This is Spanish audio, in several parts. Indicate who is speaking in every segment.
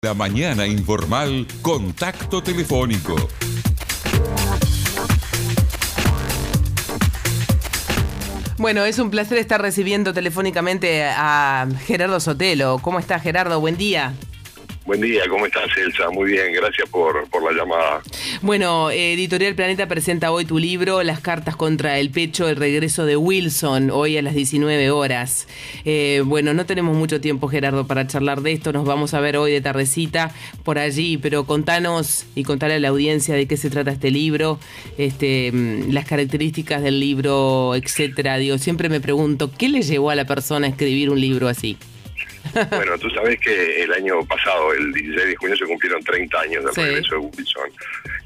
Speaker 1: La mañana informal, contacto telefónico.
Speaker 2: Bueno, es un placer estar recibiendo telefónicamente a Gerardo Sotelo. ¿Cómo estás, Gerardo? Buen día.
Speaker 3: Buen día, ¿cómo estás, Elsa? Muy bien, gracias por la llamada.
Speaker 2: Bueno, Editorial Planeta presenta hoy tu libro, Las cartas contra el pecho, el regreso de Wilson, hoy a las 19 horas. Bueno, no tenemos mucho tiempo, Gerardo, para charlar de esto. Nos vamos a ver hoy de tardecita por allí, pero contanos y contale a la audiencia de qué se trata este libro, las características del libro, etcétera. Digo, siempre me pregunto, ¿qué le llevó a la persona a escribir un libro así?
Speaker 3: Bueno, tú sabés que el año pasado, el 16 de junio, se cumplieron 30 años del regreso de Wilson.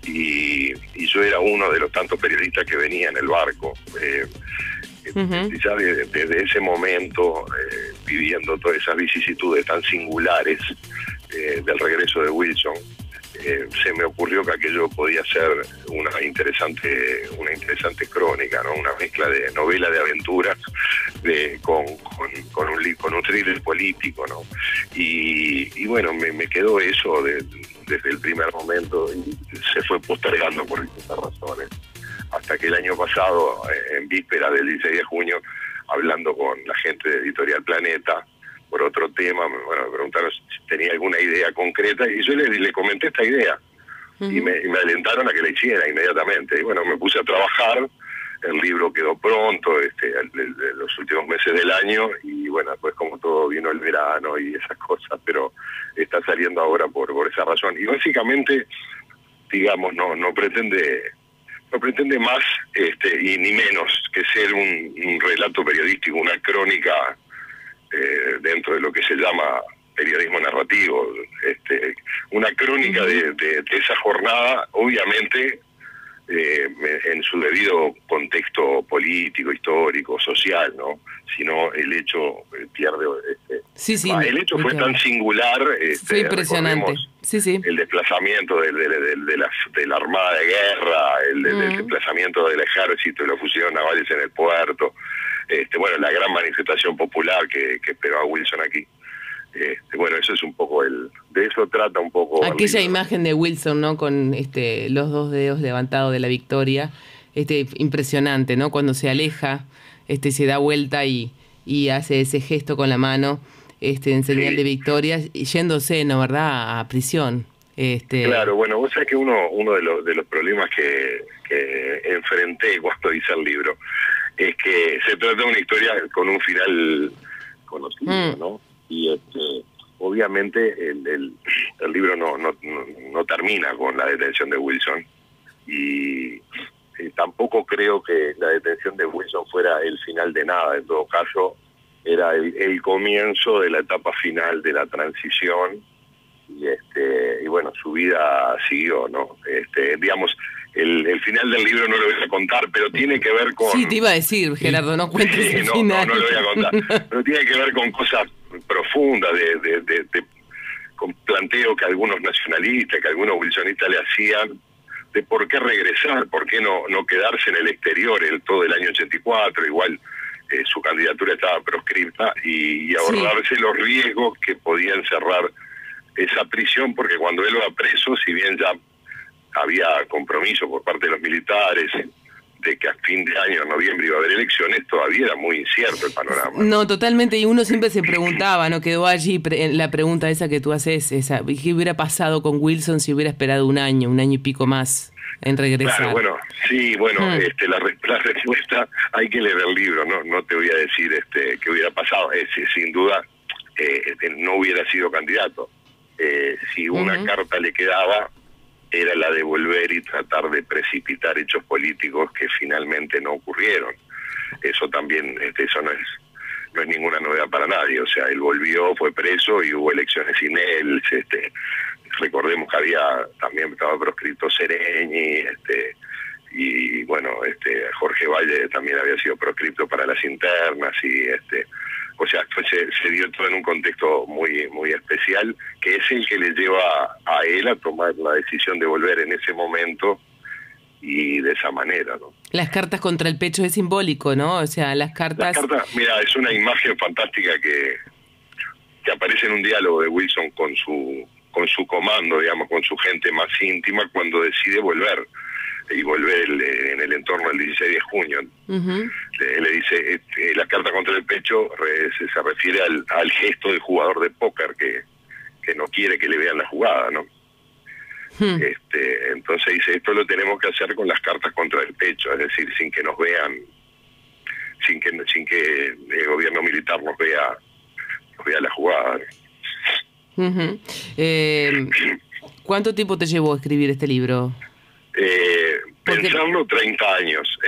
Speaker 3: Y yo era uno de los tantos periodistas que venía en el barco. Ya desde ese momento, viviendo todas esas vicisitudes tan singulares del regreso de Wilson, se me ocurrió que aquello podía ser una interesante crónica, ¿no? Una mezcla de novela de aventuras con un thriller político, ¿no? Y bueno, me quedó eso desde el primer momento y se fue postergando por distintas razones. Hasta que el año pasado, en víspera del 16 de junio, hablando con la gente de Editorial Planeta, por otro tema, me preguntaron si tenía alguna idea concreta y yo le comenté esta idea y me alentaron a que la hiciera inmediatamente. Y bueno, me puse a trabajar, el libro quedó pronto los últimos meses del año y bueno, después como todo vino el verano y esas cosas, pero está saliendo ahora por esa razón. Y básicamente, digamos, no pretende más y ni menos que ser un relato periodístico, una crónica dentro de lo que se llama periodismo narrativo, una crónica de esa jornada, obviamente en su debido contexto político, histórico, social, ¿no? Sino el hecho pierde... el hecho fue tan singular...
Speaker 2: fue impresionante. Sí.
Speaker 3: El desplazamiento de la Armada de Guerra, el desplazamiento del ejército y los fusiles navales en el puerto, bueno, la gran manifestación popular que esperó a Wilson aquí. Bueno, eso es un poco de eso trata un poco...
Speaker 2: Aquella imagen de Wilson, ¿no? Con los dos dedos levantados de la victoria, impresionante, ¿no? Cuando se aleja, se da vuelta y hace ese gesto con la mano, en señal de victoria, yéndose, ¿no? ¿Verdad? A prisión.
Speaker 3: Claro, bueno, vos sabés que uno de los problemas que enfrenté cuando hice el libro es que se trata de una historia con un final conocido, ¿no? Y obviamente el libro no termina con la detención de Wilson y tampoco creo que la detención de Wilson fuera el final de nada. En todo caso, era el comienzo de la etapa final de la transición y bueno, su vida siguió, ¿no? Digamos, el final del libro no lo voy a contar, pero tiene que ver con...
Speaker 2: Sí, te iba a decir, Gerardo, no cuentes el final.
Speaker 3: No lo voy a contar, pero tiene que ver con cosas profundas, con planteo que algunos nacionalistas, que algunos wilsonistas le hacían, de por qué regresar, por qué no quedarse en el exterior todo el año 84, igual su candidatura estaba proscripta, y ahorrarse los riesgos que podía encerrar esa prisión, porque cuando él va preso, si bien ya había compromiso por parte de los militares de que a fin de año, en noviembre, iba a haber elecciones, todavía era muy incierto el panorama.
Speaker 2: No, totalmente, y uno siempre se preguntaba, ¿no? Quedó allí la pregunta esa que tú haces, ¿qué hubiera pasado con Wilson si hubiera esperado un año y pico más en regresar?
Speaker 3: Claro, bueno, sí, la respuesta, hay que leer el libro, no te voy a decir qué hubiera pasado, sin duda no hubiera sido candidato. Si una carta le quedaba, era la de volver y tratar de precipitar hechos políticos que finalmente no ocurrieron. Eso también, eso no es ninguna novedad para nadie. O sea, él volvió, fue preso y hubo elecciones sin él. Recordemos que también estaba proscrito Sereñi, y bueno, Jorge Valle también había sido proscripto para las internas y o sea, se dio todo en un contexto muy muy especial, que es el que le lleva a él a tomar la decisión de volver en ese momento y de esa manera, ¿no?
Speaker 2: Las cartas contra el pecho es simbólico, ¿no? O sea, las cartas...
Speaker 3: Mira, es una imagen fantástica que aparece en un diálogo de Wilson con su su comando, digamos, con su gente más íntima, cuando decide volver en el entorno del 16 de junio. Le dice, la carta contra el pecho se refiere al gesto del jugador de póker que no quiere que le vean la jugada, ¿no? Entonces dice, esto lo tenemos que hacer con las cartas contra el pecho, es decir, sin que nos vean, sin que el gobierno militar nos vea la jugada.
Speaker 2: ¿Cuánto tiempo te llevó a escribir este libro?
Speaker 3: Pensarlo, 30 años.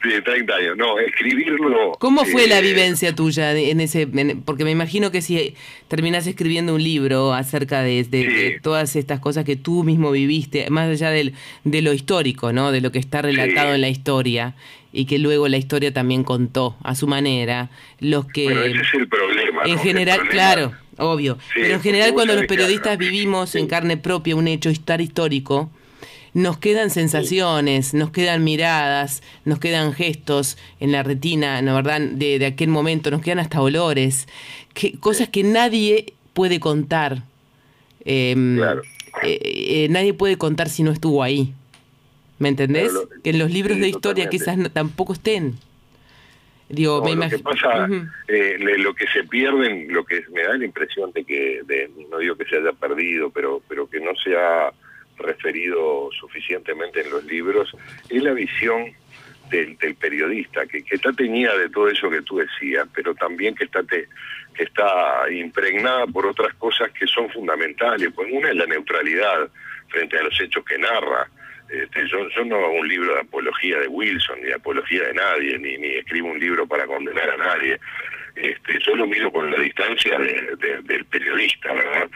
Speaker 3: Sí, 30 años. No, escribirlo...
Speaker 2: ¿Cómo fue la vivencia tuya porque me imagino que si terminás escribiendo un libro acerca de todas estas cosas que tú mismo viviste, más allá de lo histórico, ¿no? De lo que está relatado en la historia, y que luego la historia también contó a su manera, los que...
Speaker 3: Bueno, ese es el problema,
Speaker 2: en
Speaker 3: ¿no?
Speaker 2: general, claro, obvio.
Speaker 3: Sí,
Speaker 2: pero en general cuando los
Speaker 3: decías,
Speaker 2: periodistas vivimos en carne propia un hecho histórico, nos quedan sensaciones, nos quedan miradas, nos quedan gestos en la retina, ¿no, verdad? De aquel momento, nos quedan hasta olores, cosas que nadie puede contar.
Speaker 3: Claro.
Speaker 2: Nadie puede contar si no estuvo ahí. ¿Me entendés?
Speaker 3: Claro,
Speaker 2: que en los libros de historia
Speaker 3: totalmente.
Speaker 2: quizás tampoco estén. Digo, me imagino.
Speaker 3: Lo que pasa, lo que se pierden, lo que me da la impresión de que, no digo que se haya perdido, pero que no se ha referido suficientemente en los libros, es la visión del periodista, que está teñida de todo eso que tú decías, pero también que está impregnada por otras cosas que son fundamentales. Pues una es la neutralidad frente a los hechos que narra. Yo no hago un libro de apología de Wilson, ni de apología de nadie, ni escribo un libro para condenar a nadie. Yo lo miro con la distancia del periodista, ¿verdad?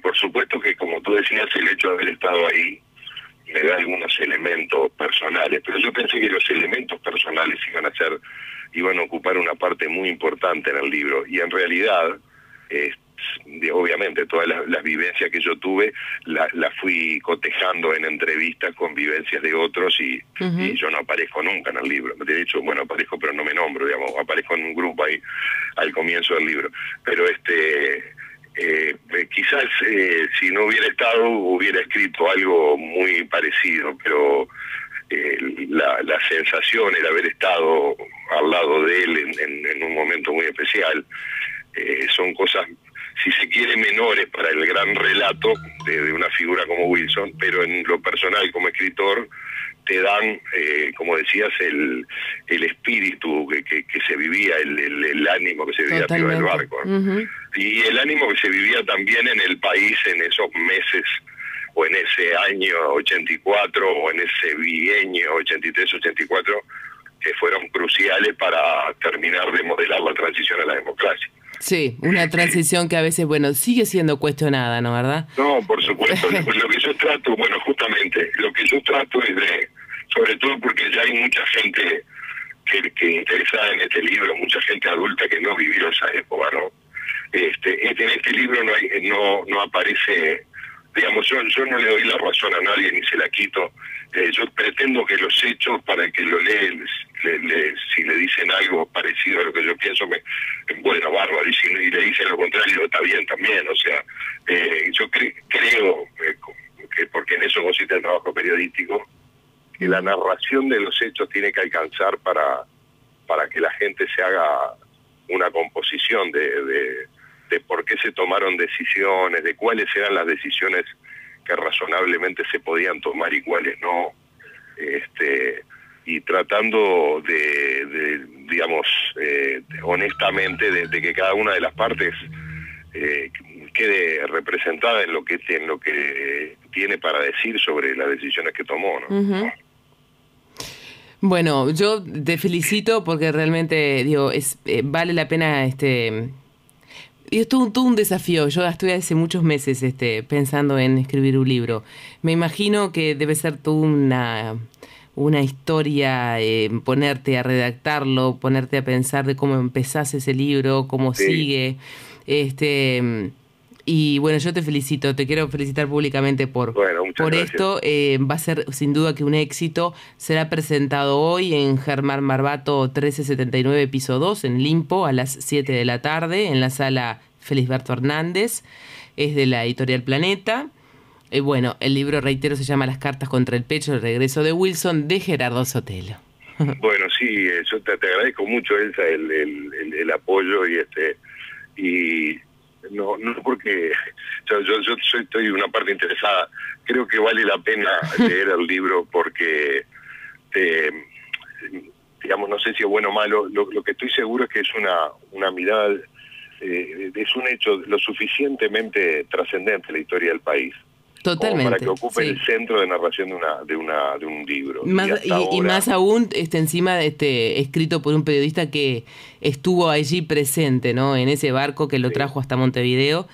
Speaker 3: Por supuesto que, como tú decías, el hecho de haber estado ahí me da algunos elementos personales, pero yo pensé que los elementos personales iban a ocupar una parte muy importante en el libro, y en realidad, obviamente, todas las vivencias que yo tuve, las fui cotejando en entrevistas con vivencias de otros, y yo no aparezco nunca en el libro. De hecho, bueno, aparezco pero no me nombro, digamos, aparezco en un grupo ahí al comienzo del libro. Pero quizás si no hubiera estado, hubiera escrito algo muy parecido, pero la sensación, el haber estado al lado de él en un momento muy especial, son cosas, si se quiere, menores para el gran relato de una figura como Wilson, pero en lo personal como escritor te dan, como decías, el espíritu que se vivía, el ánimo que se vivía arriba del barco, ¿no? Y el ánimo que se vivía también en el país en esos meses, o en ese año 84, o en ese bienio 83-84, que fueron cruciales para terminar de modelar la transición a la democracia.
Speaker 2: Sí, una transición que a veces, bueno, sigue siendo cuestionada, ¿no, verdad?
Speaker 3: No, por supuesto. Lo que yo trato, bueno, justamente, lo que yo trato es sobre todo porque ya hay mucha gente que interesada en este libro, mucha gente adulta que no vivió esa época, ¿no? En este libro no aparece, digamos, yo no le doy la razón a nadie ni se la quito. Yo pretendo que los hechos, para el que lo lee, si le dicen algo parecido a lo que yo pienso, bueno, bárbaro, y si le dicen lo contrario, está bien también. O sea, yo creo que, porque en eso consiste el trabajo periodístico, que la narración de los hechos tiene que alcanzar para que la gente se haga una composición de por qué se tomaron decisiones, de cuáles eran las decisiones que razonablemente se podían tomar y cuáles no, y tratando digamos, honestamente, de que cada una de las partes quede representada en lo que tiene para decir sobre las decisiones que tomó, ¿no?
Speaker 2: Bueno, yo te felicito porque realmente, digo, vale la pena, y es todo un desafío. Yo estoy hace muchos meses pensando en escribir un libro. Me imagino que debe ser toda una historia, ponerte a redactarlo, ponerte a pensar de cómo empezás ese libro, cómo sigue. Y bueno, yo te felicito, te quiero felicitar públicamente por esto. Va a ser sin duda que un éxito. Será presentado hoy en Germán Marbato 1379, piso 2, en Limpo, a las 7 de la tarde, en la sala Felisberto Hernández. es de la editorial Planeta. Bueno, el libro, reitero, se llama Las cartas contra el pecho, el regreso de Wilson, de Gerardo Sotelo.
Speaker 3: Bueno, sí, yo te agradezco mucho, Elsa, el apoyo y no porque yo estoy una parte interesada. Creo que vale la pena leer el libro porque, digamos, no sé si es bueno o malo, lo que estoy seguro es que es una mirada, es un hecho lo suficientemente trascendente en la historia del país.
Speaker 2: Totalmente.
Speaker 3: Como para que ocupe el centro de narración de un libro.
Speaker 2: Y más aún, encima escrito por un periodista que estuvo allí presente, ¿no? En ese barco que lo trajo hasta Montevideo.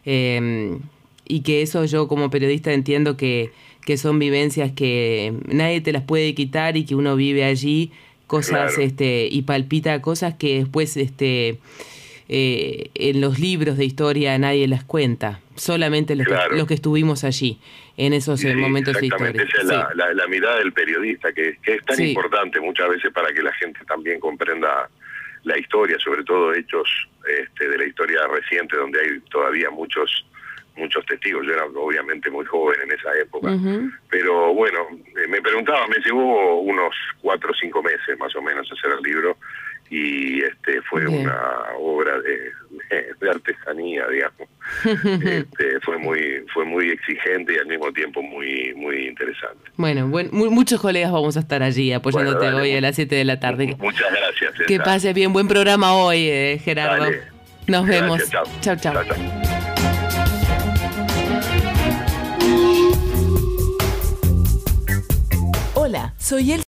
Speaker 2: Y que eso yo como periodista entiendo que son vivencias que nadie te las puede quitar y que uno vive allí cosas, claro. Y palpita cosas que después en los libros de historia nadie las cuenta, solamente los que estuvimos allí en esos momentos históricos.
Speaker 3: Esa es la mirada del periodista, que es tan importante muchas veces para que la gente también comprenda la historia, sobre todo hechos de la historia reciente, donde hay todavía muchos testigos. Yo era obviamente muy joven en esa época, pero bueno, me preguntaba, me llevó unos 4 o 5 meses más o menos hacer el libro, y fue una obra de artesanía, digamos. Fue muy exigente y al mismo tiempo muy interesante.
Speaker 2: Bueno, muchos colegas vamos a estar allí apoyándote hoy a las 7 de la tarde.
Speaker 3: Muchas gracias.
Speaker 2: Que pases bien, buen programa hoy, Gerardo.
Speaker 3: Dale.
Speaker 2: Nos vemos.
Speaker 3: Chao.
Speaker 2: Chao.
Speaker 4: Hola, soy